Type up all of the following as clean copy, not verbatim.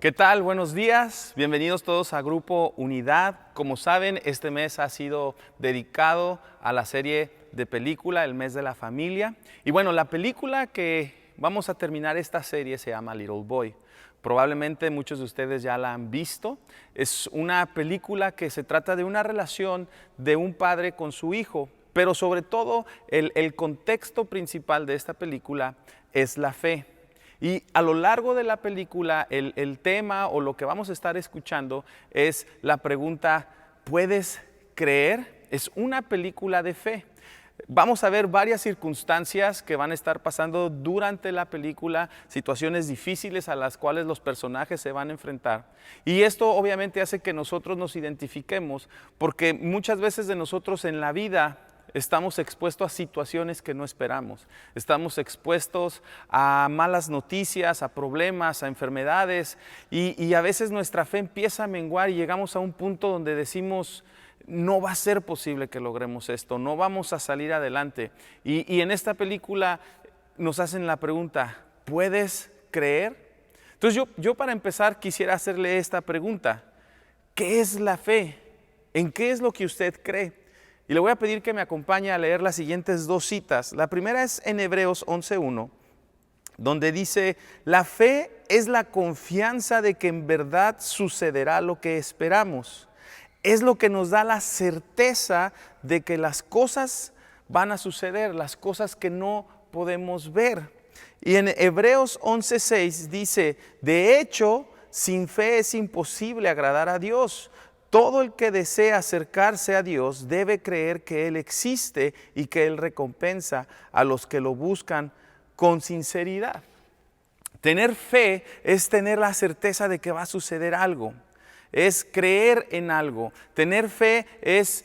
¿Qué tal? Buenos días, bienvenidos todos a Grupo Unidad. Como saben, este mes ha sido dedicado a la serie de película, el mes de la familia. Y bueno, la película que vamos a terminar esta serie se llama Little Boy. Probablemente muchos de ustedes ya la han visto. Es una película que se trata de una relación de un padre con su hijo, pero sobre todo el contexto principal de esta película es la fe. Y a lo largo de la película, el tema o lo que vamos a estar escuchando es la pregunta, ¿puedes creer? Es una película de fe. Vamos a ver varias circunstancias que van a estar pasando durante la película, situaciones difíciles a las cuales los personajes se van a enfrentar. Y esto obviamente hace que nosotros nos identifiquemos, porque muchas veces de nosotros en la vida estamos expuestos a situaciones que no esperamos. Estamos expuestos a malas noticias, a problemas, a enfermedades y a veces nuestra fe empieza a menguar y llegamos a un punto donde decimos, no va a ser posible que logremos esto, no vamos a salir adelante. Y en esta película nos hacen la pregunta, ¿puedes creer? Entonces yo para empezar quisiera hacerle esta pregunta, ¿qué es la fe? ¿En qué es lo que usted cree? Y le voy a pedir que me acompañe a leer las siguientes dos citas. La primera es en Hebreos 11:1, donde dice, la fe es la confianza de que en verdad sucederá lo que esperamos. Es lo que nos da la certeza de que las cosas van a suceder, las cosas que no podemos ver. Y en Hebreos 11:6 dice, de hecho, sin fe es imposible agradar a Dios. Todo el que desea acercarse a Dios debe creer que Él existe y que Él recompensa a los que lo buscan con sinceridad. Tener fe es tener la certeza de que va a suceder algo, es creer en algo. Tener fe es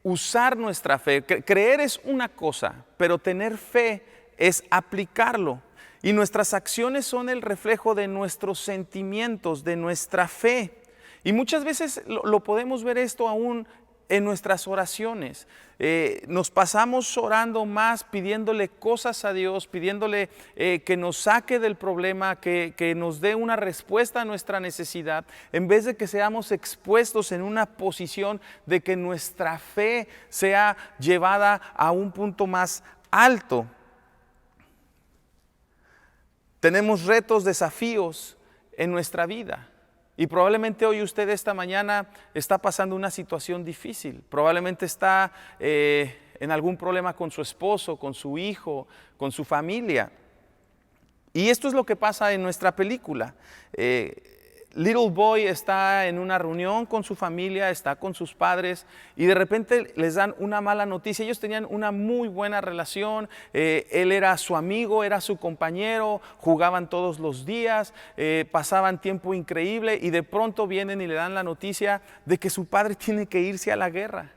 usar nuestra fe. Creer es una cosa, pero tener fe es aplicarlo. Y nuestras acciones son el reflejo de nuestros sentimientos, de nuestra fe. Y muchas veces lo podemos ver esto aún en nuestras oraciones. Nos pasamos orando más, pidiéndole cosas a Dios, pidiéndole que nos saque del problema, que nos dé una respuesta a nuestra necesidad, en vez de que seamos expuestos en una posición de que nuestra fe sea llevada a un punto más alto. Tenemos retos, desafíos en nuestra vida. Y probablemente hoy usted esta mañana está pasando una situación difícil. Probablemente está en algún problema con su esposo, con su hijo, con su familia. Y esto es lo que pasa en nuestra película. Little Boy está en una reunión con su familia, está con sus padres y de repente les dan una mala noticia. Ellos tenían una muy buena relación, él era su amigo, era su compañero, jugaban todos los días, pasaban tiempo increíble y de pronto vienen y le dan la noticia de que su padre tiene que irse a la guerra.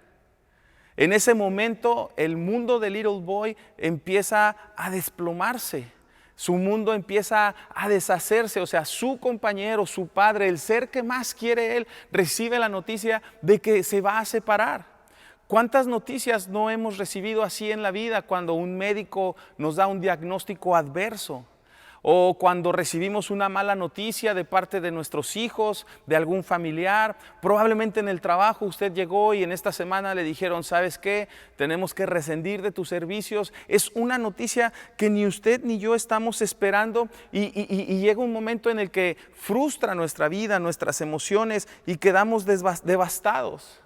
En ese momento el mundo de Little Boy empieza a desplomarse. Su mundo empieza a deshacerse, o sea, su compañero, su padre, el ser que más quiere él, recibe la noticia de que se va a separar. ¿Cuántas noticias no hemos recibido así en la vida cuando un médico nos da un diagnóstico adverso? O cuando recibimos una mala noticia de parte de nuestros hijos, de algún familiar. Probablemente en el trabajo usted llegó y en esta semana le dijeron, ¿sabes qué? Tenemos que rescindir de tus servicios. Es una noticia que ni usted ni yo estamos esperando y llega un momento en el que frustra nuestra vida, nuestras emociones y quedamos devastados.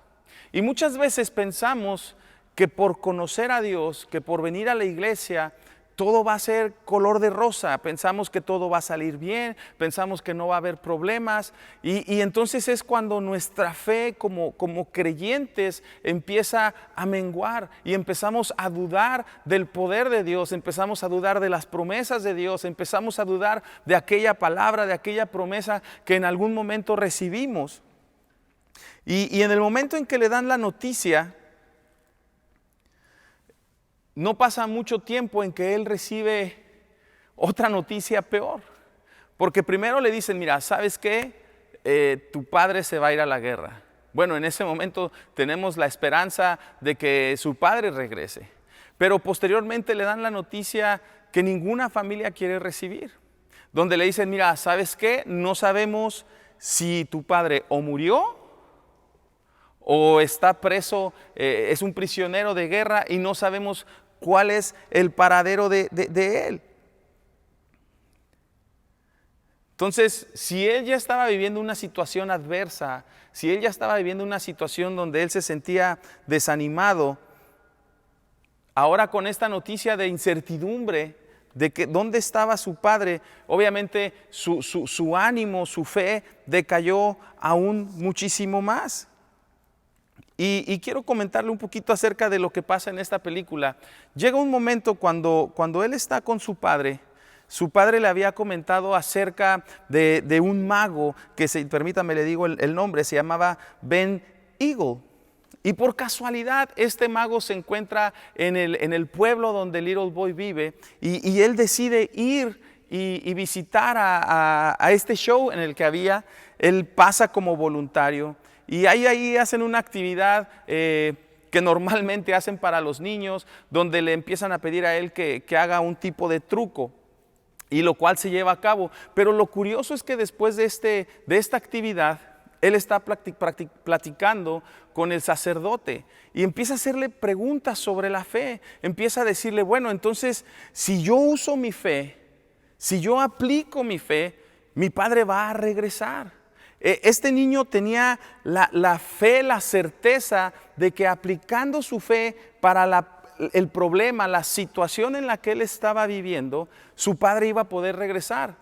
Y muchas veces pensamos que por conocer a Dios, que por venir a la iglesia, todo va a ser color de rosa, pensamos que todo va a salir bien, pensamos que no va a haber problemas y entonces es cuando nuestra fe como creyentes empieza a menguar y empezamos a dudar del poder de Dios, empezamos a dudar de las promesas de Dios, empezamos a dudar de aquella palabra, de aquella promesa que en algún momento recibimos. Y en el momento en que le dan la noticia, no pasa mucho tiempo en que él recibe otra noticia peor. Porque primero le dicen, mira, ¿sabes qué? Tu padre se va a ir a la guerra. Bueno, en ese momento tenemos la esperanza de que su padre regrese. Pero posteriormente le dan la noticia que ninguna familia quiere recibir. donde le dicen, mira, ¿sabes qué? No sabemos si tu padre o murió o está preso, es un prisionero de guerra y no sabemos cuál es el paradero de él. Entonces, si él ya estaba viviendo una situación adversa, si él ya estaba viviendo una situación donde él se sentía desanimado, ahora con esta noticia de incertidumbre, de que dónde estaba su padre, obviamente su ánimo, su fe decayó aún muchísimo más. Y quiero comentarle un poquito acerca de lo que pasa en esta película. Llega un momento cuando él está con su padre le había comentado acerca de un mago que, permítame le digo el nombre, se llamaba Ben Eagle. Y por casualidad este mago se encuentra en el pueblo donde Little Boy vive y él decide ir y visitar a este show en el que él pasa como voluntario. Y ahí hacen una actividad que normalmente hacen para los niños, donde le empiezan a pedir a él que haga un tipo de truco, y lo cual se lleva a cabo. Pero lo curioso es que después de esta actividad, él está platicando con el sacerdote y empieza a hacerle preguntas sobre la fe. Empieza a decirle, bueno, entonces, si yo uso mi fe, si yo aplico mi fe, mi padre va a regresar. Este niño tenía la fe, la certeza de que aplicando su fe para el problema, la situación en la que él estaba viviendo, su padre iba a poder regresar.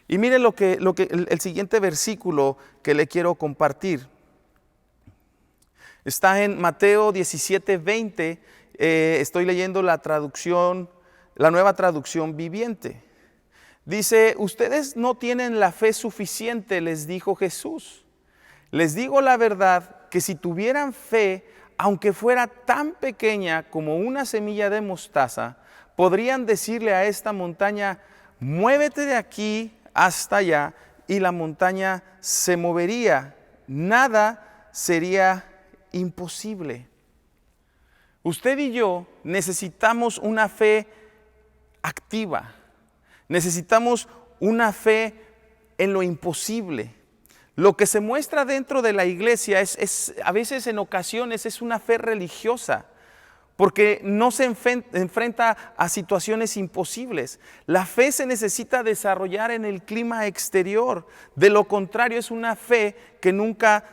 Y miren el siguiente versículo que le quiero compartir. Está en Mateo 17:20. Estoy leyendo la nueva traducción viviente. Dice, ustedes no tienen la fe suficiente, les dijo Jesús. Les digo la verdad, que si tuvieran fe, aunque fuera tan pequeña como una semilla de mostaza, podrían decirle a esta montaña, muévete de aquí hasta allá, y la montaña se movería. Nada sería imposible. Usted y yo necesitamos una fe activa. Necesitamos una fe en lo imposible. Lo que se muestra dentro de la iglesia a veces en ocasiones es una fe religiosa, porque no se enfrenta a situaciones imposibles. La fe se necesita desarrollar en el clima exterior. De lo contrario, es una fe que nunca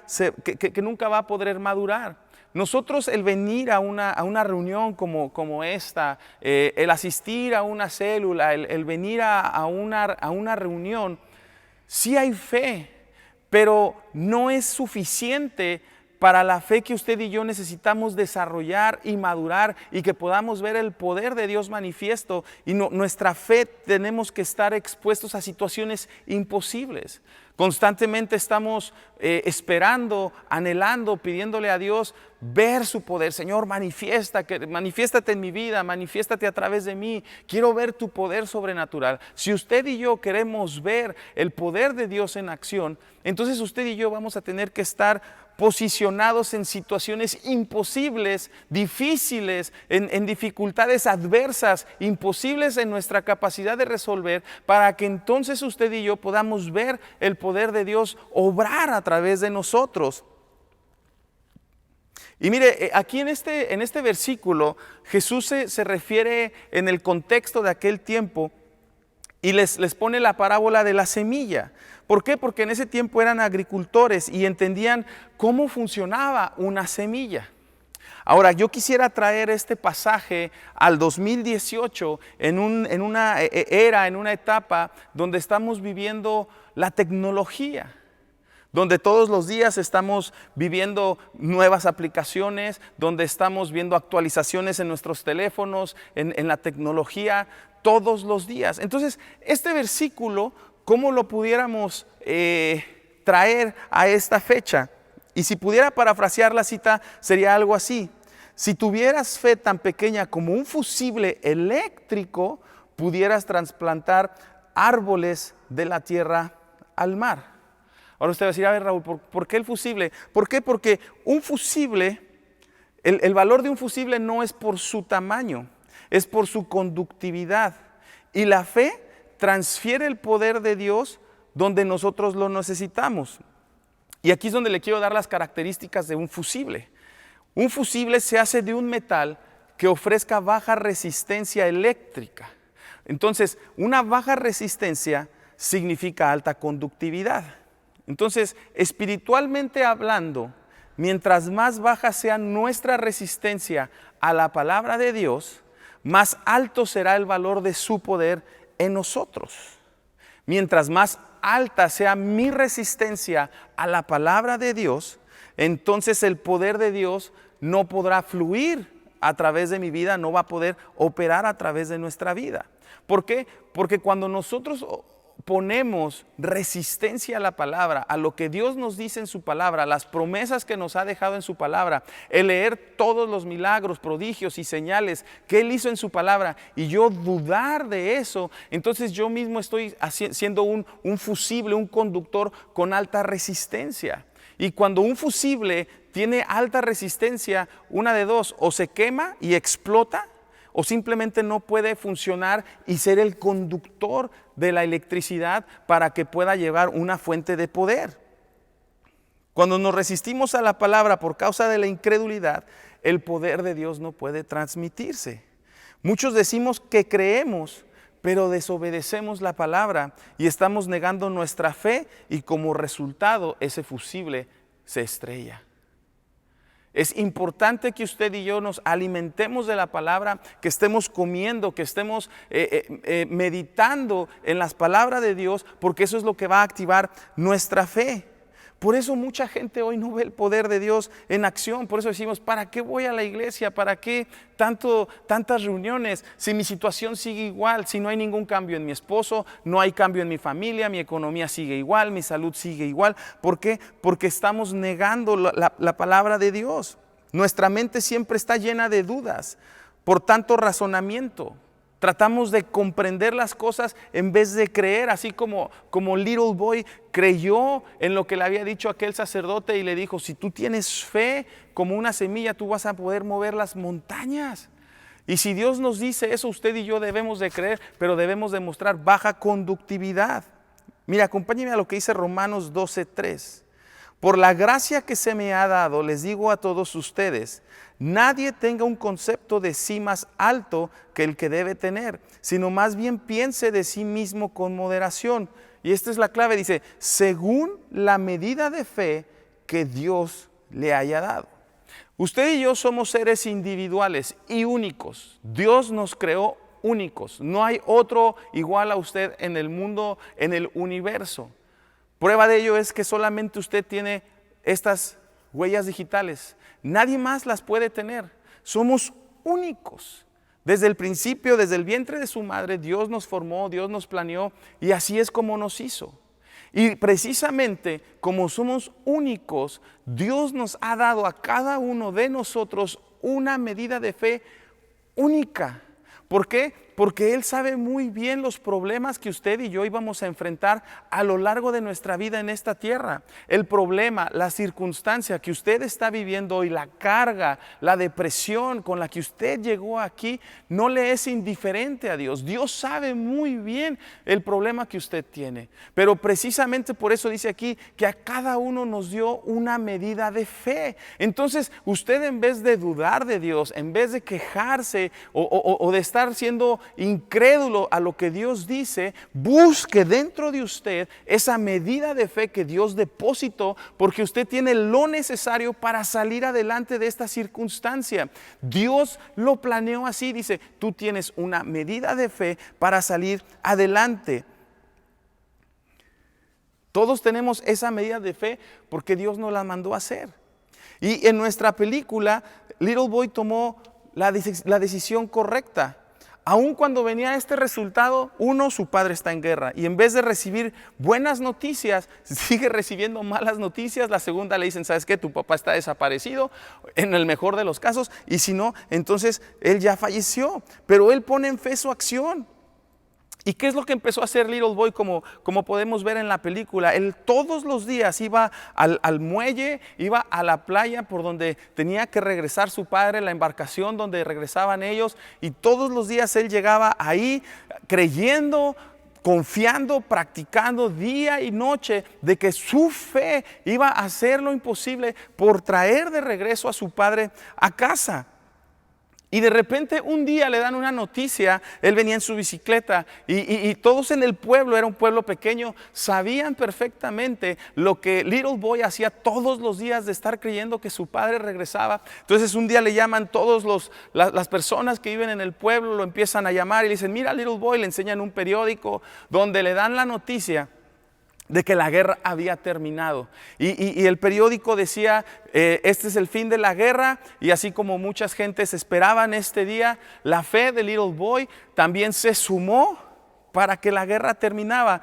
va a poder madurar. Nosotros, el venir a una reunión como esta, el asistir a una célula, el venir a una reunión, sí hay fe, pero no es suficiente para la fe que usted y yo necesitamos desarrollar y madurar, y que podamos ver el poder de Dios manifiesto. Y nuestra fe, tenemos que estar expuestos a situaciones imposibles. Constantemente estamos esperando, anhelando, pidiéndole a Dios ver su poder. Señor, manifiéstate en mi vida, manifiéstate a través de mí. Quiero ver tu poder sobrenatural. Si usted y yo queremos ver el poder de Dios en acción, entonces usted y yo vamos a tener que estar posicionados en situaciones imposibles, difíciles, en dificultades adversas, imposibles en nuestra capacidad de resolver, para que entonces usted y yo podamos ver el poder de Dios obrar a través de nosotros. Y mire, aquí en este versículo, Jesús se refiere en el contexto de aquel tiempo y les pone la parábola de la semilla. ¿Por qué? Porque en ese tiempo eran agricultores y entendían cómo funcionaba una semilla. Ahora, yo quisiera traer este pasaje al 2018, en una etapa donde estamos viviendo la tecnología, donde todos los días estamos viviendo nuevas aplicaciones, donde estamos viendo actualizaciones en nuestros teléfonos, en la tecnología, todos los días. Entonces, este versículo, ¿cómo lo pudiéramos traer a esta fecha? Y si pudiera parafrasear la cita, sería algo así: si tuvieras fe tan pequeña como un fusible eléctrico, pudieras trasplantar árboles de la tierra al mar. Ahora usted va a decir, a ver, Raúl, ¿por qué el fusible? ¿Por qué? Porque un fusible, el valor de un fusible no es por su tamaño, es por su conductividad. Y la fe transfiere el poder de Dios donde nosotros lo necesitamos. Y aquí es donde le quiero dar las características de un fusible. Un fusible se hace de un metal que ofrezca baja resistencia eléctrica. Entonces, una baja resistencia significa alta conductividad. Entonces, espiritualmente hablando, mientras más baja sea nuestra resistencia a la palabra de Dios, más alto será el valor de su poder en nosotros. Mientras más alta sea mi resistencia a la palabra de Dios, entonces el poder de Dios no podrá fluir a través de mi vida, no va a poder operar a través de nuestra vida. ¿Por qué? Porque cuando nosotros ponemos resistencia a la palabra, a lo que Dios nos dice en su palabra, las promesas que nos ha dejado en su palabra, el leer todos los milagros, prodigios y señales que Él hizo en su palabra, y yo dudar de eso, entonces yo mismo estoy siendo un fusible, un conductor con alta resistencia. Y cuando un fusible tiene alta resistencia, una de dos, o se quema y explota, o simplemente no puede funcionar y ser el conductor de la electricidad para que pueda llevar una fuente de poder. Cuando nos resistimos a la palabra por causa de la incredulidad, el poder de Dios no puede transmitirse. Muchos decimos que creemos, pero desobedecemos la palabra y estamos negando nuestra fe, y como resultado ese fusible se estrella. Es importante que usted y yo nos alimentemos de la palabra, que estemos comiendo, que estemos meditando en las palabras de Dios, porque eso es lo que va a activar nuestra fe. Por eso mucha gente hoy no ve el poder de Dios en acción. Por eso decimos, ¿para qué voy a la iglesia? ¿Para qué tantas reuniones? Si mi situación sigue igual, si no hay ningún cambio en mi esposo, no hay cambio en mi familia, mi economía sigue igual, mi salud sigue igual. ¿Por qué? Porque estamos negando la palabra de Dios. Nuestra mente siempre está llena de dudas, por tanto razonamiento. Tratamos de comprender las cosas en vez de creer, así como Little Boy creyó en lo que le había dicho aquel sacerdote y le dijo, si tú tienes fe como una semilla, tú vas a poder mover las montañas. Y si Dios nos dice eso, usted y yo debemos de creer, pero debemos demostrar baja conductividad. Mira, acompáñenme a lo que dice Romanos 12:3. Por la gracia que se me ha dado, les digo a todos ustedes, nadie tenga un concepto de sí más alto que el que debe tener, sino más bien piense de sí mismo con moderación. Y esta es la clave, dice, según la medida de fe que Dios le haya dado. Usted y yo somos seres individuales y únicos. Dios nos creó únicos. No hay otro igual a usted en el mundo, en el universo. Prueba de ello es que solamente usted tiene estas huellas digitales. Nadie más las puede tener. Somos únicos. Desde el principio, desde el vientre de su madre, Dios nos formó, Dios nos planeó, y así es como nos hizo. Y precisamente como somos únicos, Dios nos ha dado a cada uno de nosotros una medida de fe única. ¿Por qué? Porque Él sabe muy bien los problemas que usted y yo íbamos a enfrentar a lo largo de nuestra vida en esta tierra. El problema, la circunstancia que usted está viviendo hoy, la carga, la depresión con la que usted llegó aquí, no le es indiferente a Dios. Dios sabe muy bien el problema que usted tiene. Pero precisamente por eso dice aquí que a cada uno nos dio una medida de fe. Entonces usted, en vez de dudar de Dios, en vez de quejarse o de estar siendo incrédulo a lo que Dios dice, busque dentro de usted esa medida de fe que Dios depositó, porque usted tiene lo necesario para salir adelante de esta circunstancia. Dios lo planeó así, dice, tú tienes una medida de fe para salir adelante. Todos tenemos esa medida de fe porque Dios nos la mandó a hacer. Y en nuestra película, Little Boy tomó la decisión correcta. Aun cuando venía este resultado, su padre está en guerra, y en vez de recibir buenas noticias, sigue recibiendo malas noticias. La segunda le dicen, ¿sabes qué? Tu papá está desaparecido, en el mejor de los casos, y si no, entonces él ya falleció. Pero él pone en fe su acción. ¿Y qué es lo que empezó a hacer Little Boy como podemos ver en la película? Él todos los días iba al muelle, iba a la playa por donde tenía que regresar su padre, la embarcación donde regresaban ellos, y todos los días él llegaba ahí creyendo, confiando, practicando día y noche de que su fe iba a hacer lo imposible por traer de regreso a su padre a casa. Y de repente un día le dan una noticia. Él venía en su bicicleta y todos en el pueblo, era un pueblo pequeño, sabían perfectamente lo que Little Boy hacía todos los días, de estar creyendo que su padre regresaba. Entonces un día le llaman todos las personas que viven en el pueblo, lo empiezan a llamar y le dicen: mira, Little Boy, le enseñan un periódico donde le dan la noticia de que la guerra había terminado. Y el periódico decía: este es el fin de la guerra. Y así como muchas gentes esperaban este día, la fe de Little Boy también se sumó para que la guerra terminara.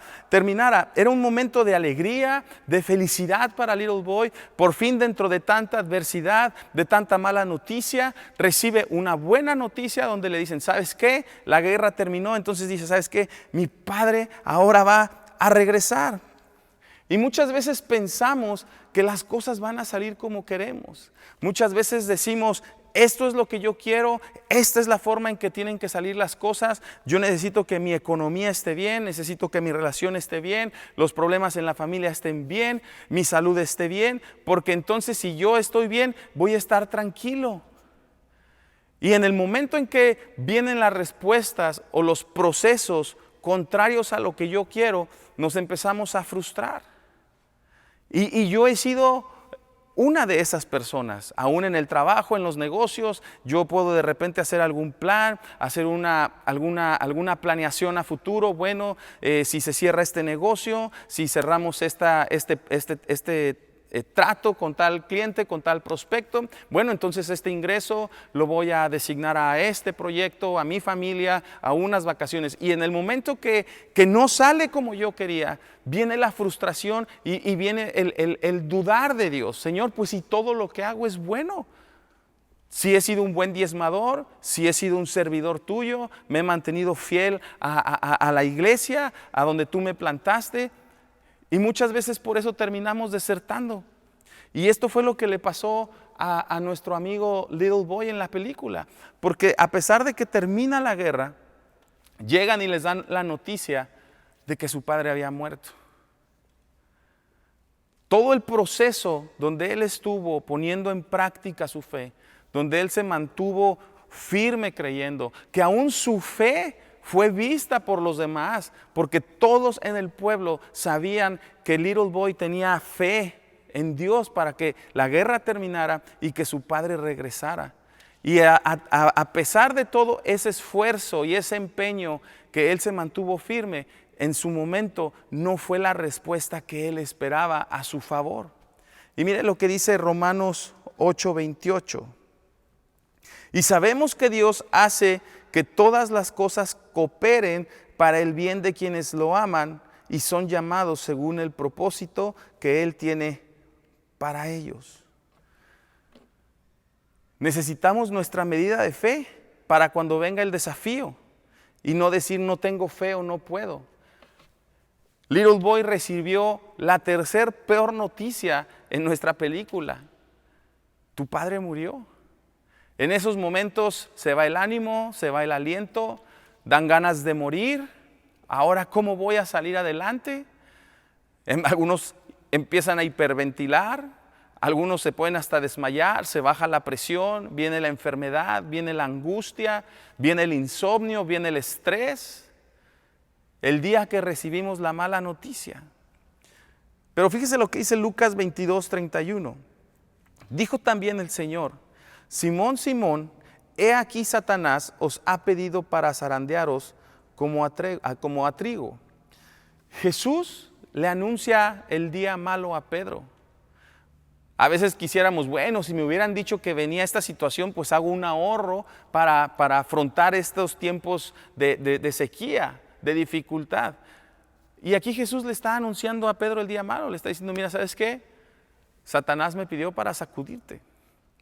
Era un momento de alegría, de felicidad para Little Boy. Por fin, dentro de tanta adversidad, de tanta mala noticia, recibe una buena noticia donde le dicen: ¿sabes qué? La guerra terminó. Entonces dice: ¿sabes qué? Mi padre ahora va a regresar. Y muchas veces pensamos que las cosas van a salir como queremos. Muchas veces decimos: esto es lo que yo quiero, esta es la forma en que tienen que salir las cosas. Yo necesito que mi economía esté bien, necesito que mi relación esté bien, los problemas en la familia estén bien, mi salud esté bien, porque entonces si yo estoy bien, voy a estar tranquilo. Y en el momento en que vienen las respuestas o los procesos contrarios a lo que yo quiero, nos empezamos a frustrar. Y yo he sido una de esas personas. Aún en el trabajo, en los negocios, yo puedo de repente hacer algún plan, hacer alguna planeación a futuro. Bueno, si se cierra este negocio, si cerramos este trato con tal cliente, con tal prospecto, bueno, entonces este ingreso lo voy a designar a este proyecto, a mi familia, a unas vacaciones. Y en el momento que no sale como yo quería, viene la frustración y viene el dudar de Dios. Señor, pues si todo lo que hago es bueno, si he sido un buen diezmador, si he sido un servidor tuyo, me he mantenido fiel a la iglesia, a donde tú me plantaste. Y muchas veces por eso terminamos desertando. Y esto fue lo que le pasó a nuestro amigo Little Boy en la película. Porque a pesar de que termina la guerra, llegan y les dan la noticia de que su padre había muerto. Todo el proceso donde él estuvo poniendo en práctica su fe, donde él se mantuvo firme creyendo, que aún su fe fue vista por los demás, porque todos en el pueblo sabían que Little Boy tenía fe en Dios para que la guerra terminara y que su padre regresara. Y a pesar de todo ese esfuerzo y ese empeño que él se mantuvo firme, en su momento no fue la respuesta que él esperaba a su favor. Y mire lo que dice Romanos 8:28. Y sabemos que Dios hace que todas las cosas cooperen para el bien de quienes lo aman y son llamados según el propósito que Él tiene para ellos. Necesitamos nuestra medida de fe para cuando venga el desafío y no decir no tengo fe o no puedo. Little Boy recibió la tercer peor noticia en nuestra película: tu padre murió. En esos momentos se va el ánimo, se va el aliento, dan ganas de morir. Ahora, ¿cómo voy a salir adelante? Algunos empiezan a hiperventilar, algunos se pueden hasta desmayar, se baja la presión, viene la enfermedad, viene la angustia, viene el insomnio, viene el estrés. El día que recibimos la mala noticia. Pero fíjese lo que dice Lucas 22:31. Dijo también el Señor: Simón, Simón, he aquí Satanás os ha pedido para zarandearos como a trigo. Jesús le anuncia el día malo a Pedro. A veces quisiéramos, bueno, si me hubieran dicho que venía esta situación, pues hago un ahorro para afrontar estos tiempos de sequía, de dificultad. Y aquí Jesús le está anunciando a Pedro el día malo. Le está diciendo: mira, ¿sabes qué? Satanás me pidió para sacudirte.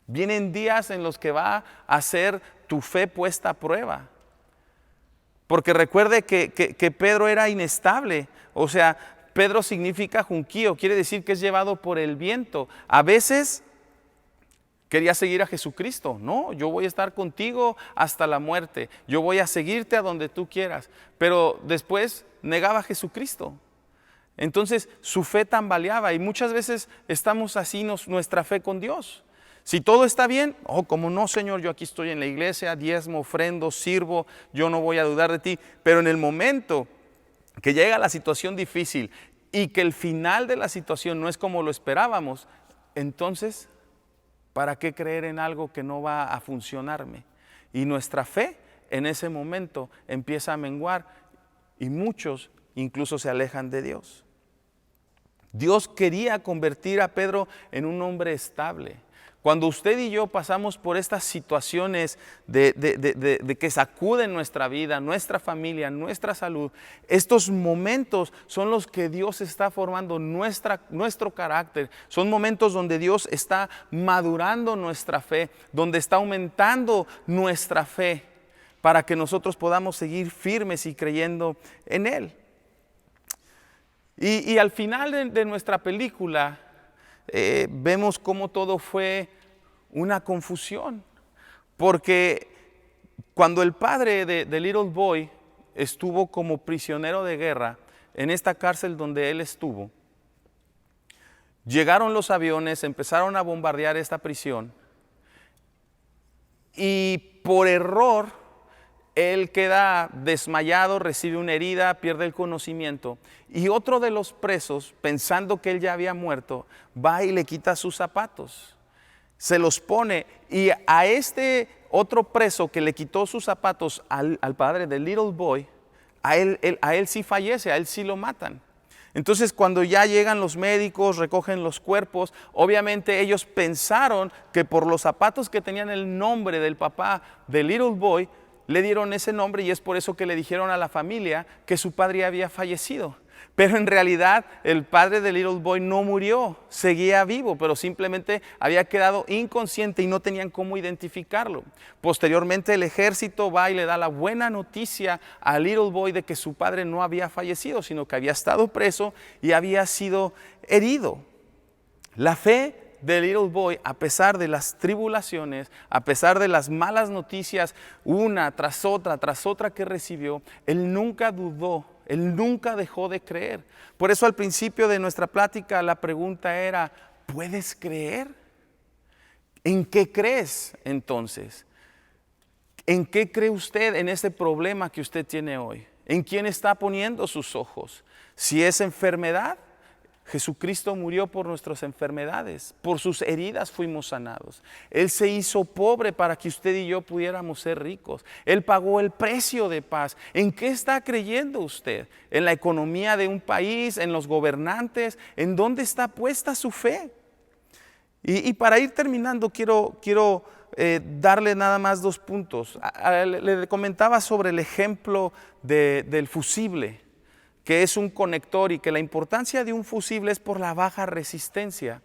Vienen días en los que va a ser tu fe puesta a prueba. Porque recuerde que Pedro era inestable. O sea, Pedro significa junquío, quiere decir que es llevado por el viento. A veces quería seguir a Jesucristo. No, yo voy a estar contigo hasta la muerte. Yo voy a seguirte a donde tú quieras. Pero después negaba a Jesucristo. Entonces su fe tambaleaba y muchas veces estamos así nuestra fe con Dios. Si todo está bien, como no, Señor, yo aquí estoy en la iglesia, diezmo, ofrendo, sirvo, yo no voy a dudar de ti. Pero en el momento que llega la situación difícil y que el final de la situación no es como lo esperábamos, entonces, ¿para qué creer en algo que no va a funcionarme? Y nuestra fe en ese momento empieza a menguar y muchos incluso se alejan de Dios. Dios quería convertir a Pedro en un hombre estable. Cuando usted y yo pasamos por estas situaciones de que sacuden nuestra vida, nuestra familia, nuestra salud, estos momentos son los que Dios está formando nuestro carácter. Son momentos donde Dios está madurando nuestra fe, donde está aumentando nuestra fe para que nosotros podamos seguir firmes y creyendo en Él. Y al final de nuestra película, vemos cómo todo fue una confusión, porque cuando el padre de Little Boy estuvo como prisionero de guerra en esta cárcel donde él estuvo, llegaron los aviones, empezaron a bombardear esta prisión y por error él queda desmayado, recibe una herida, pierde el conocimiento. Y otro de los presos, pensando que él ya había muerto, va y le quita sus zapatos. Se los pone y a este otro preso que le quitó sus zapatos al padre de Little Boy, a él sí fallece, a él sí lo matan. Entonces cuando ya llegan los médicos, recogen los cuerpos, obviamente ellos pensaron que por los zapatos que tenían el nombre del papá de Little Boy, le dieron ese nombre y es por eso que le dijeron a la familia que su padre había fallecido. Pero en realidad el padre de Little Boy no murió, seguía vivo, pero simplemente había quedado inconsciente y no tenían cómo identificarlo. Posteriormente el ejército va y le da la buena noticia a Little Boy de que su padre no había fallecido, sino que había estado preso y había sido herido. La fe de Little Boy, a pesar de las tribulaciones, a pesar de las malas noticias, una tras otra que recibió, él nunca dudó, él nunca dejó de creer. Por eso al principio de nuestra plática la pregunta era, ¿puedes creer? ¿En qué crees entonces? ¿En qué cree usted en ese problema que usted tiene hoy? ¿En quién está poniendo sus ojos? Si es enfermedad, Jesucristo murió por nuestras enfermedades, por sus heridas fuimos sanados. Él se hizo pobre para que usted y yo pudiéramos ser ricos. Él pagó el precio de paz. ¿En qué está creyendo usted? ¿En la economía de un país? ¿En los gobernantes? ¿En dónde está puesta su fe? Y para ir terminando quiero darle nada más 2 puntos. Le comentaba sobre el ejemplo del fusible, que es un conector y que la importancia de un fusible es por la baja resistencia.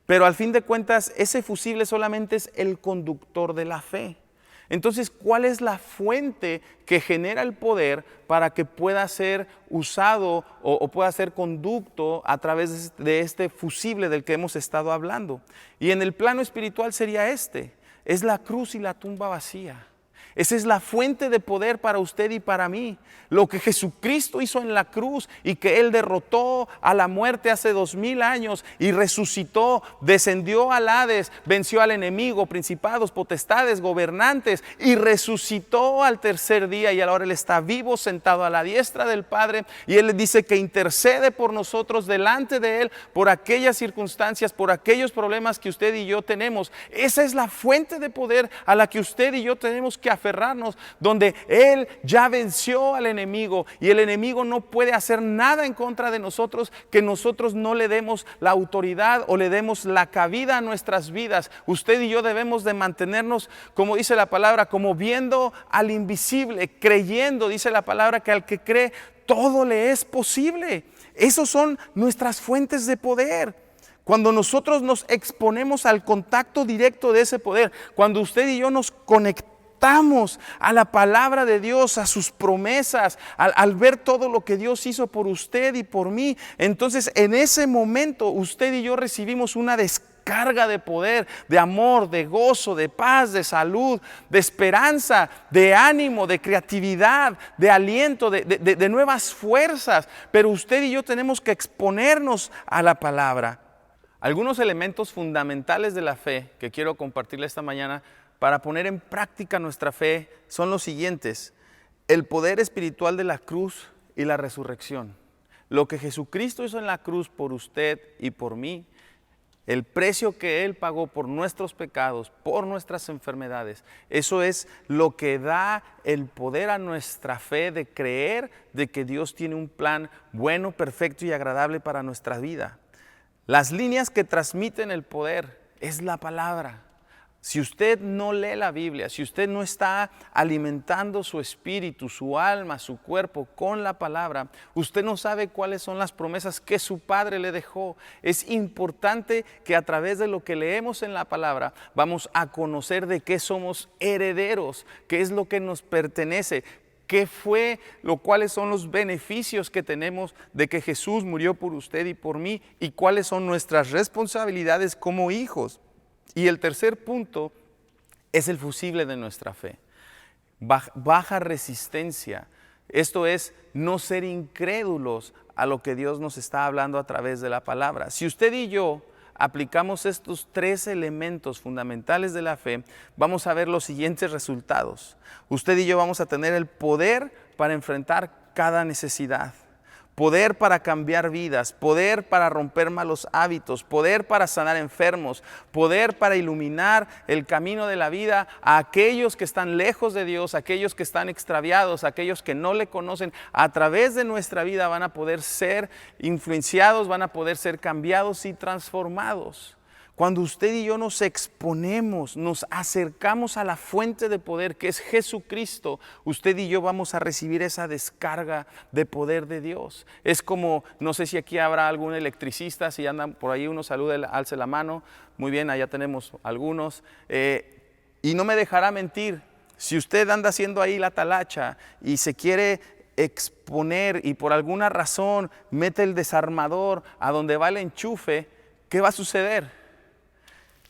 Pero al fin de cuentas, ese fusible solamente es el conductor de la fe. Entonces, ¿cuál es la fuente que genera el poder para que pueda ser usado o pueda ser conducto a través de este fusible del que hemos estado hablando? Y en el plano espiritual sería es la cruz y la tumba vacía. Esa es la fuente de poder para usted y para mí. Lo que Jesucristo hizo en la cruz y que Él derrotó a la muerte hace 2000 años y resucitó, descendió al Hades, venció al enemigo, principados, potestades, gobernantes y resucitó al tercer día y ahora Él está vivo, sentado a la diestra del Padre y Él dice que intercede por nosotros delante de Él por aquellas circunstancias, por aquellos problemas que usted y yo tenemos. Esa es la fuente de poder a la que usted y yo tenemos que aferrarnos, donde Él ya venció al enemigo y el enemigo no puede hacer nada en contra de nosotros que nosotros no le demos la autoridad o le demos la cabida a nuestras vidas. Usted y yo debemos de mantenernos, como dice la palabra, como viendo al invisible, creyendo, dice la palabra, que al que cree todo le es posible. Esos son nuestras fuentes de poder. Cuando nosotros nos exponemos al contacto directo de ese poder, cuando usted y yo nos conectamos a la palabra de Dios, a sus promesas, al ver todo lo que Dios hizo por usted y por mí, entonces en ese momento usted y yo recibimos una descarga descarga de poder, de amor, de gozo, de paz, de salud, de esperanza, de ánimo, de creatividad, de aliento, de nuevas fuerzas. Pero usted y yo tenemos que exponernos a la palabra. Algunos elementos fundamentales de la fe que quiero compartirle esta mañana para poner en práctica nuestra fe son los siguientes: el poder espiritual de la cruz y la resurrección. Lo que Jesucristo hizo en la cruz por usted y por mí, el precio que Él pagó por nuestros pecados, por nuestras enfermedades, eso es lo que da el poder a nuestra fe de creer de que Dios tiene un plan bueno, perfecto y agradable para nuestra vida. Las líneas que transmiten el poder es la palabra. Si usted no lee la Biblia, si usted no está alimentando su espíritu, su alma, su cuerpo con la palabra, usted no sabe cuáles son las promesas que su Padre le dejó. Es importante que a través de lo que leemos en la palabra vamos a conocer de qué somos herederos, qué es lo que nos pertenece, cuáles son los beneficios que tenemos de que Jesús murió por usted y por mí, y cuáles son nuestras responsabilidades como hijos. Y el tercer punto es el fusible de nuestra fe. Baja resistencia. Esto es no ser incrédulos a lo que Dios nos está hablando a través de la palabra. Si usted y yo aplicamos estos 3 elementos fundamentales de la fe, vamos a ver los siguientes resultados. Usted y yo vamos a tener el poder para enfrentar cada necesidad. Poder para cambiar vidas, poder para romper malos hábitos, poder para sanar enfermos, poder para iluminar el camino de la vida a aquellos que están lejos de Dios, aquellos que están extraviados, aquellos que no le conocen. A través de nuestra vida van a poder ser influenciados, van a poder ser cambiados y transformados. Cuando usted y yo nos exponemos, nos acercamos a la fuente de poder que es Jesucristo, usted y yo vamos a recibir esa descarga de poder de Dios. Es como, no sé si aquí habrá algún electricista, si andan por ahí uno, salude, alce la mano. Muy bien, allá tenemos algunos. Y no me dejará mentir, si usted anda haciendo ahí la talacha y se quiere exponer y por alguna razón mete el desarmador a donde va el enchufe, ¿qué va a suceder?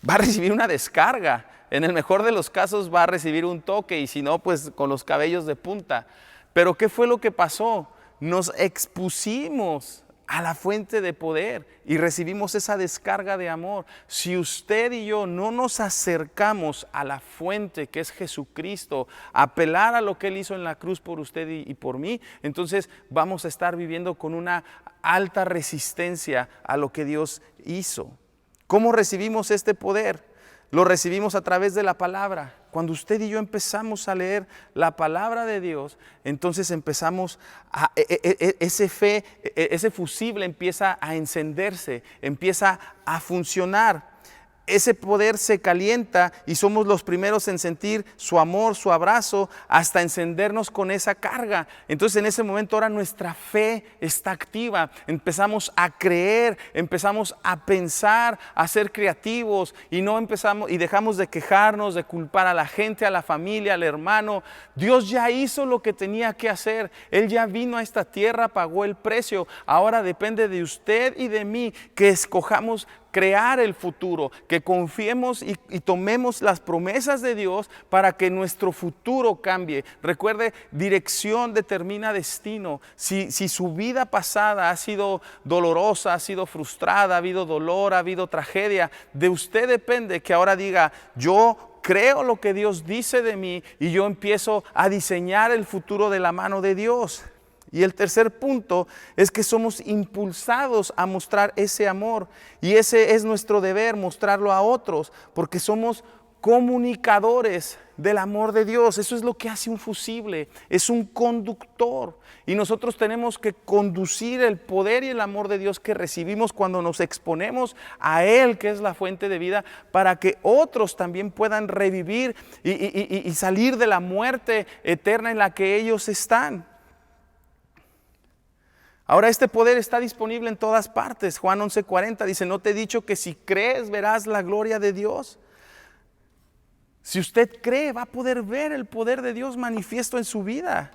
Va a recibir una descarga. En el mejor de los casos va a recibir un toque, y si no, pues con los cabellos de punta. Pero ¿qué fue lo que pasó? Nos expusimos a la fuente de poder y recibimos esa descarga de amor. Si usted y yo no nos acercamos a la fuente que es Jesucristo, a apelar a lo que Él hizo en la cruz por usted y por mí, entonces vamos a estar viviendo con una alta resistencia a lo que Dios hizo. ¿Cómo recibimos este poder? Lo recibimos a través de la palabra. Cuando usted y yo empezamos a leer la palabra de Dios, entonces empezamos ese fusible empieza a encenderse, empieza a funcionar. Ese poder se calienta y somos los primeros en sentir su amor, su abrazo, hasta encendernos con esa carga. Entonces en ese momento ahora nuestra fe está activa, empezamos a creer, empezamos a pensar, a ser creativos y dejamos de quejarnos, de culpar a la gente, a la familia, al hermano. Dios ya hizo lo que tenía que hacer. Él ya vino a esta tierra, pagó el precio. Ahora depende de usted y de mí que escojamos crear el futuro, que confiemos y tomemos las promesas de Dios para que nuestro futuro cambie. Recuerde, dirección determina destino. Si su vida pasada ha sido dolorosa, ha sido frustrada, ha habido dolor, ha habido tragedia, de usted depende que ahora diga: yo creo lo que Dios dice de mí y yo empiezo a diseñar el futuro de la mano de Dios. Y el tercer punto es que somos impulsados a mostrar ese amor, y ese es nuestro deber, mostrarlo a otros, porque somos comunicadores del amor de Dios. Eso es lo que hace un fusible, es un conductor, y nosotros tenemos que conducir el poder y el amor de Dios que recibimos cuando nos exponemos a Él, que es la fuente de vida, para que otros también puedan revivir y salir de la muerte eterna en la que ellos están. Ahora este poder está disponible en todas partes. Juan 11:40 dice: ¿no te he dicho que si crees verás la gloria de Dios? Si usted cree, va a poder ver el poder de Dios manifiesto en su vida.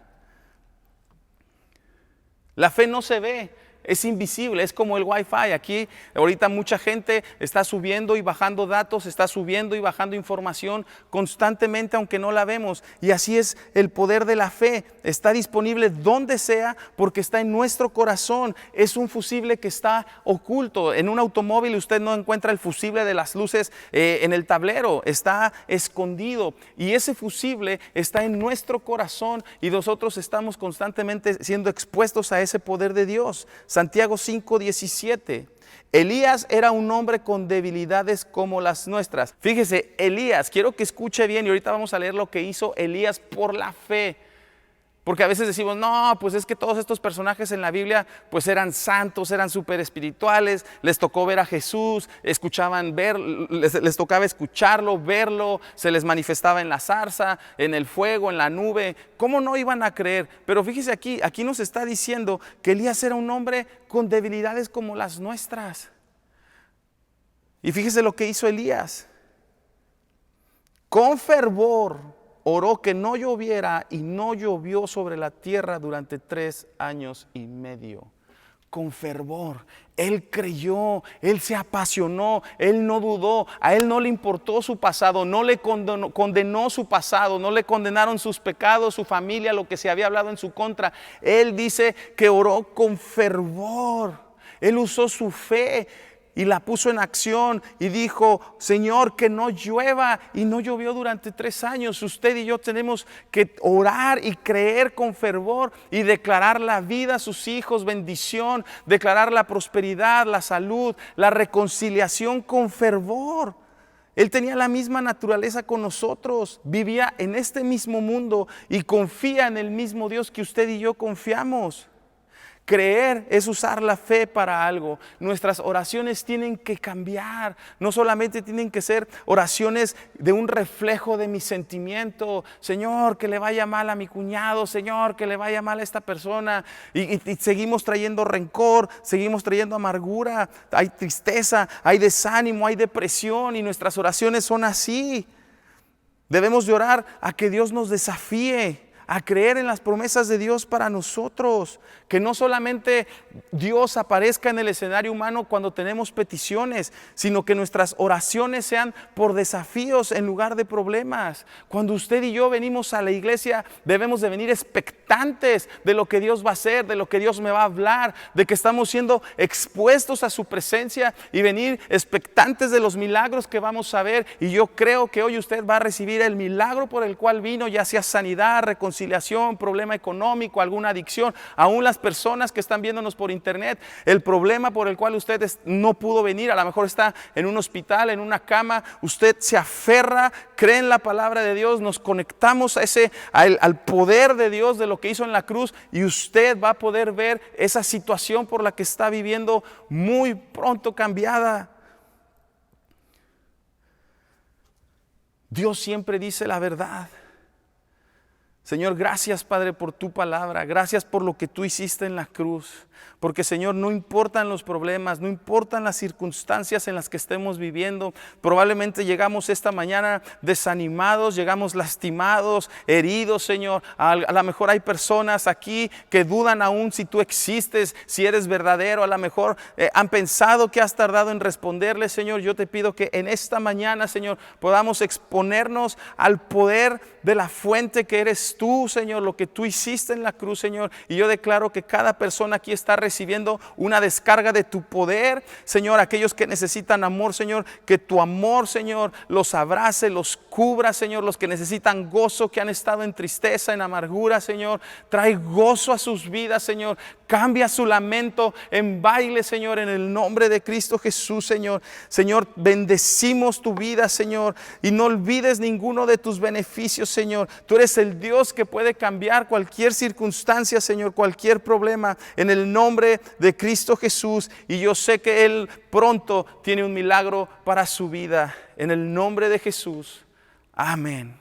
La fe no se ve, es invisible, es como el Wi-Fi. Aquí ahorita mucha gente está subiendo y bajando datos, está subiendo y bajando información constantemente aunque no la vemos. Y así es el poder de la fe, está disponible donde sea porque está en nuestro corazón. Es un fusible que está oculto. En un automóvil usted no encuentra el fusible de las luces en el tablero, está escondido. Y ese fusible está en nuestro corazón y nosotros estamos constantemente siendo expuestos a ese poder de Dios. Santiago 5:17. Elías era un hombre con debilidades como las nuestras. Fíjese, Elías, quiero que escuche bien y ahorita vamos a leer lo que hizo Elías por la fe. Porque a veces decimos, no, pues es que todos estos personajes en la Biblia pues eran santos, eran súper espirituales, les tocó ver a Jesús, les tocaba escucharlo, verlo, se les manifestaba en la zarza, en el fuego, en la nube. ¿Cómo no iban a creer? Pero fíjese aquí nos está diciendo que Elías era un hombre con debilidades como las nuestras. Y fíjese lo que hizo Elías. Con fervor oró que no lloviera y no llovió sobre la tierra durante 3 años y medio. Con fervor, él creyó, él se apasionó, él no dudó, a él no le importó su pasado, no le condenó su pasado, no le condenaron sus pecados, su familia, lo que se había hablado en su contra. Él dice que oró con fervor, él usó su fe y la puso en acción y dijo, Señor, que no llueva. Y no llovió durante 3 años. Usted y yo tenemos que orar y creer con fervor y declarar la vida a sus hijos, bendición, declarar la prosperidad, la salud, la reconciliación con fervor. Él tenía la misma naturaleza con nosotros, vivía en este mismo mundo y confía en el mismo Dios que usted y yo confiamos. Creer es usar la fe para algo. Nuestras oraciones tienen que cambiar. No solamente tienen que ser oraciones de un reflejo de mi sentimiento. Señor, que le vaya mal a mi cuñado. Señor, que le vaya mal a esta persona. Y seguimos trayendo rencor, seguimos trayendo amargura. Hay tristeza, hay desánimo, hay depresión. Y nuestras oraciones son así. Debemos de orar a que Dios nos desafíe a creer en las promesas de Dios para nosotros, que no solamente Dios aparezca en el escenario humano cuando tenemos peticiones, sino que nuestras oraciones sean por desafíos en lugar de problemas. Cuando usted y yo venimos a la iglesia, debemos de venir expectantes de lo que Dios va a hacer, de lo que Dios me va a hablar, de que estamos siendo expuestos a su presencia y venir expectantes de los milagros que vamos a ver. Y yo creo que hoy usted va a recibir el milagro por el cual vino, ya sea sanidad, reconciliación, problema económico, alguna adicción. Aún las personas que están viéndonos por internet, el problema por el cual usted no pudo venir, a lo mejor está en un hospital, en una cama, usted se aferra, cree en la palabra de Dios, nos conectamos al poder de Dios, de lo que hizo en la cruz, y usted va a poder ver esa situación por la que está viviendo muy pronto cambiada. Dios siempre dice la verdad. Señor, gracias, Padre, por tu palabra. Gracias por lo que tú hiciste en la cruz. Porque, Señor, no importan los problemas, no importan las circunstancias en las que estemos viviendo. Probablemente llegamos esta mañana desanimados, llegamos lastimados, heridos, Señor. A lo mejor hay personas aquí que dudan aún si tú existes, si eres verdadero. A lo mejor han pensado que has tardado en responderle, Señor. Yo te pido que en esta mañana, Señor, podamos exponernos al poder de la fuente que eres tú, Señor, lo que tú hiciste en la cruz, Señor. Y yo declaro que cada persona aquí está recibiendo una descarga de tu poder, Señor. Aquellos que necesitan amor, Señor, que tu amor, Señor, los abrace, los cubra, Señor. Los que necesitan gozo, que han estado en tristeza, en amargura, Señor, trae gozo a sus vidas, Señor. Cambia su lamento en baile, Señor, en el nombre de Cristo Jesús, Señor. Señor, bendecimos tu vida, Señor, y no olvides ninguno de tus beneficios, Señor. Tú eres el Dios que puede cambiar cualquier circunstancia, Señor, cualquier problema, en el nombre de Cristo Jesús. Y yo sé que Él pronto tiene un milagro para su vida, en el nombre de Jesús. Amén.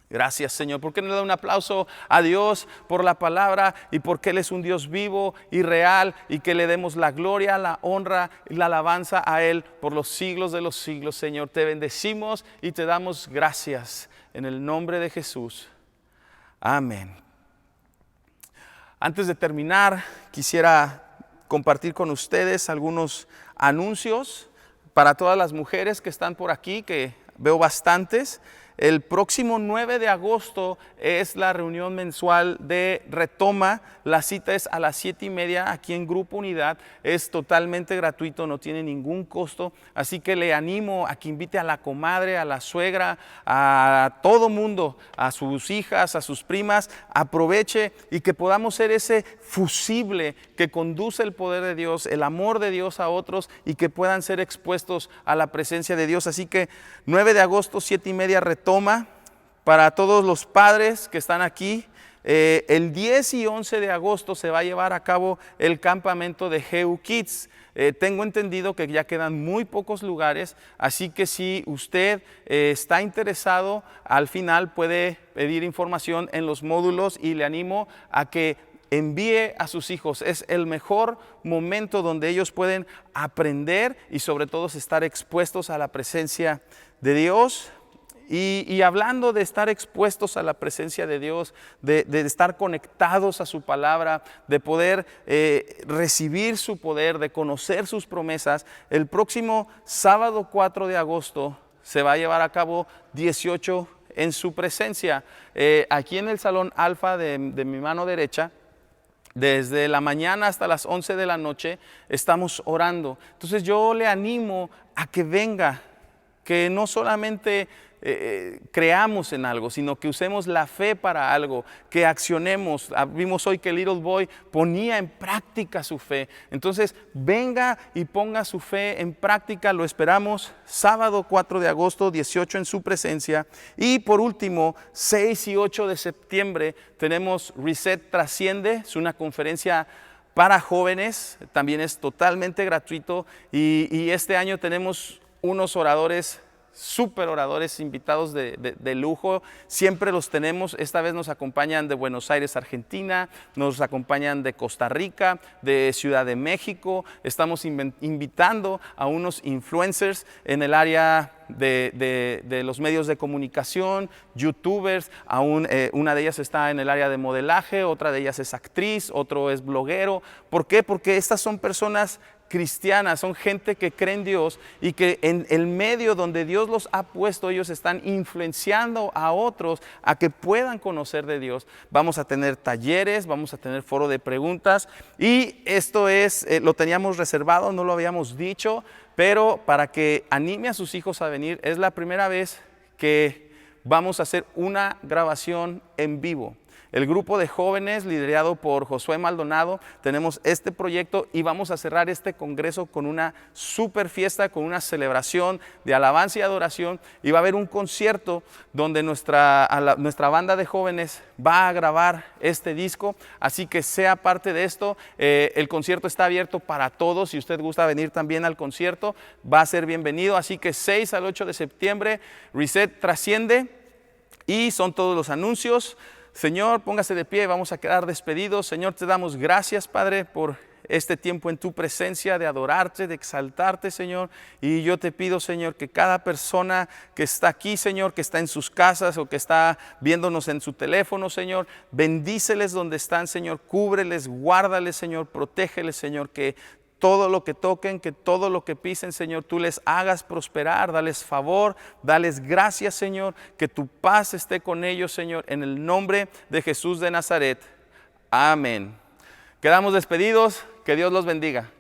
Gracias, Señor. ¿Por qué no le da un aplauso a Dios por la palabra y porque Él es un Dios vivo y real, y que le demos la gloria, la honra y la alabanza a Él por los siglos de los siglos, Señor? Te bendecimos y te damos gracias en el nombre de Jesús. Amén. Antes de terminar, quisiera compartir con ustedes algunos anuncios para todas las mujeres que están por aquí, que veo bastantes. El próximo 9 de agosto es la reunión mensual de Retoma. La cita es a las 7:30 aquí en Grupo Unidad. Es totalmente gratuito, no tiene ningún costo. Así que le animo a que invite a la comadre, a la suegra, a todo mundo, a sus hijas, a sus primas. Aproveche y que podamos ser ese fusible que conduce el poder de Dios, el amor de Dios a otros y que puedan ser expuestos a la presencia de Dios. Así que 9 de agosto, 7:30, Retoma. Para todos los padres que están aquí, el 10 y 11 de agosto se va a llevar a cabo el campamento de GEU Kids. Tengo entendido que ya quedan muy pocos lugares, así que si usted está interesado, al final puede pedir información en los módulos y le animo a que envíe a sus hijos. Es el mejor momento donde ellos pueden aprender y sobre todo estar expuestos a la presencia de Dios. Y hablando de estar expuestos a la presencia de Dios, de estar conectados a su palabra, de poder recibir su poder, de conocer sus promesas, el próximo sábado 4 de agosto se va a llevar a cabo 18 en su presencia. Aquí en el Salón Alfa de mi mano derecha, desde la mañana hasta las 11 de la noche estamos orando. Entonces yo le animo a que venga, que no solamente creamos en algo, sino que usemos la fe para algo, que accionemos. Vimos hoy que Little Boy ponía en práctica su fe. Entonces venga y ponga su fe en práctica. Lo esperamos sábado 4 de agosto, 18 en su presencia. Y por último, 6 y 8 de septiembre tenemos Reset Trasciende. Es una conferencia para jóvenes, también es totalmente gratuito y este año tenemos unos oradores, super oradores invitados de lujo. Siempre los tenemos. Esta vez nos acompañan de Buenos Aires, Argentina, nos acompañan de Costa Rica, de Ciudad de México. Estamos invitando a unos influencers en el área de los medios de comunicación, youtubers. Una de ellas está en el área de modelaje, otra de ellas es actriz, otro es bloguero. ¿Por qué? Porque estas son personas cristianas, son gente que cree en Dios y que en el medio donde Dios los ha puesto, ellos están influenciando a otros a que puedan conocer de Dios. Vamos a tener talleres, vamos a tener foro de preguntas y esto lo teníamos reservado, no lo habíamos dicho, pero para que anime a sus hijos a venir, es la primera vez que vamos a hacer una grabación en vivo. El grupo de jóvenes liderado por Josué Maldonado, tenemos este proyecto y vamos a cerrar este congreso con una super fiesta, con una celebración de alabanza y adoración, y va a haber un concierto donde nuestra banda de jóvenes va a grabar este disco, así que sea parte de esto. El concierto está abierto para todos. Si usted gusta venir también al concierto, va a ser bienvenido. Así que 6 al 8 de septiembre, Reset Trasciende, y son todos los anuncios. Señor, póngase de pie, vamos a quedar despedidos. Señor, te damos gracias, Padre, por este tiempo en tu presencia, de adorarte, de exaltarte, Señor. Y yo te pido, Señor, que cada persona que está aquí, Señor, que está en sus casas o que está viéndonos en su teléfono, Señor, bendíceles donde están, Señor, cúbreles, guárdales, Señor, protégeles, Señor, que todo lo que toquen, que todo lo que pisen, Señor, tú les hagas prosperar, dales favor, dales gracias, Señor, que tu paz esté con ellos, Señor, en el nombre de Jesús de Nazaret. Amén. Quedamos despedidos, que Dios los bendiga.